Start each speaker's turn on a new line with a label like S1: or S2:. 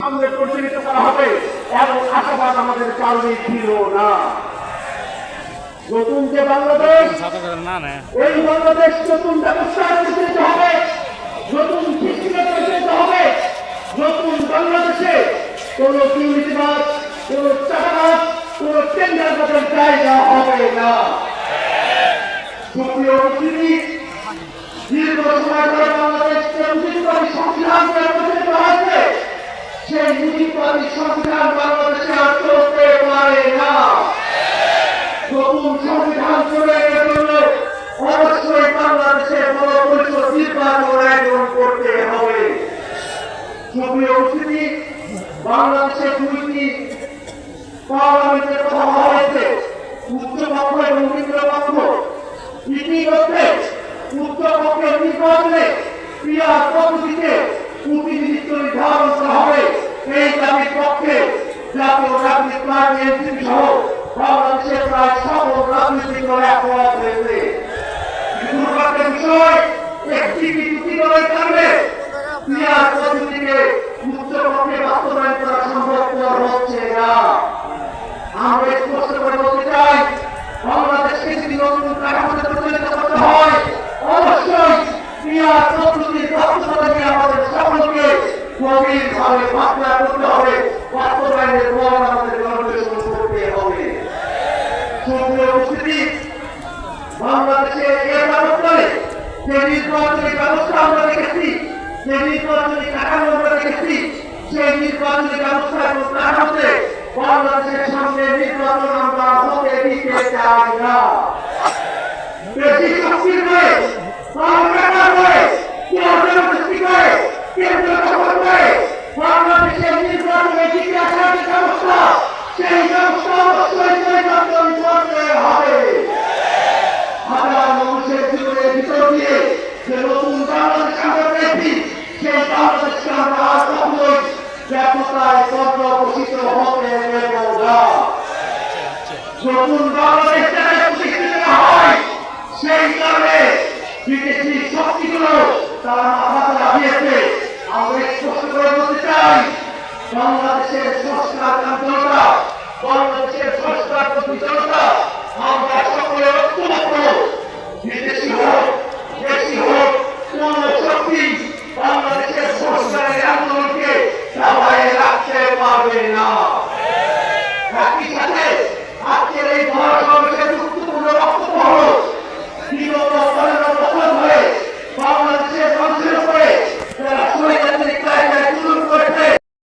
S1: সামনে পরিচালিত করা হবে এমন আশাবাদ আমাদের কারণে ছিল না। নতুন যে বাংলাদেশ, এই বাংলাদেশ নতুন ব্যবস্থায় পরিচালিত হবে, নতুন শিক্ষিত পরিচালিত হবে। নতুন বাংলাদেশে কোন দুর্নীতিবাজ, কোন চাঁদাবাজ, কোন টেন্ডারবাজের জায়গা হবে না। সুপ্রিয় উপস্থিতি, দীর্ঘ সময় ধরে বাংলাদেশকে মুজিববাদী সংবিধান পরিচালিত হয়েছে। সেই মুজিববাদী সংবিধান বাংলাদেশে আর চলতে পারে না। নতুন সংবিধান চলে গেলে অবশ্যই বাংলাদেশে গণপরিষদ নির্বাচন আয়োজন করতে হবে। সুপ্রিয় উপস্থিতি, বাংলাদেশে দুইটি পার্লামেন্টের কথা বলা হয়েছে, উচ্চপক্ষ এবং নিম্নপক্ষ। ইতিমধ্যে উচ্চপক্ষের নির্বাচনে ক্রিয়ার পদ্ধতিতে প্রতিনিধিত্ব নির্ধারণ করা হবে। এই দাবির পক্ষে জাতীয় রাজনৈতিক পার্টি এনসিপি সহ বাংলাদেশের প্রায় সকল রাজনৈতিক দল একমত হয়েছে। দুর্ভাগ্যের বিষয়, একটি দুটি দলের কারণে ক্রিয়ার পদ্ধতিকে উচ্চপক্ষে বাস্তবায়ন করা সম্ভবপর হচ্ছে না। আমরা স্পষ্ট করে বলতে চাই, বাংলাদেশকে যদি নতুন কাঠামোতে পরিচালিত করতে হয়, অবশ্যই ক্রিয়ার পদ্ধতির বাস্তবতা নিয়ে আমাদের সকলকে গভীরভাবে ভাবনা করতে হবে, বাস্তবায়নের পর আমাদের গণপরিষদ করতে হবে। সুপ্রিয় উপস্থিতি, বাংলাদেশে এর ব্যবস্থায় যে নির্বাচনী ব্যবস্থা আমরা দেখেছি, যে নির্বাচনী কাঠামো আমরা দেখেছি, সেই নির্বাচনী ব্যবস্থা এবং কাঠামোতে বাংলাদেশের সামনে নির্বাচন আমরা হতে দিতে চাই না। বেশি শক্তির নয়, বাংলাদেশের নির্বাচনে টিকে আসার যে ব্যবস্থা, সেই ব্যবস্থা অবশ্যই পরিবর্তন করতে হবে। হাজার মানুষের জীবনের ভিতর দিয়ে যে নতুন বাংলাদেশ আমরা পেয়েছি, সেই বাংলাদেশকে আমরা আর কখনোই ব্যবস্থায় পর্যবসিত হতে দেব না। নতুন বাংলাদেশ যাতে প্রতিষ্ঠিত হয়, সেই কারণে বিদেশি শক্তিগুলো তারা মাথা লাগিয়েছে। আমরা স্পষ্ট করে বলতে চাই, বাংলাদেশের সংস্কার কার্যকরতা, বাংলাদেশের সংস্কার প্রতিযোগিতা আমরা সকলে ঐক্যবদ্ধ। বিদেশি হোক, দেশি হোক, কোন শক্তি বাংলাদেশের সংস্কারের আন্দোলন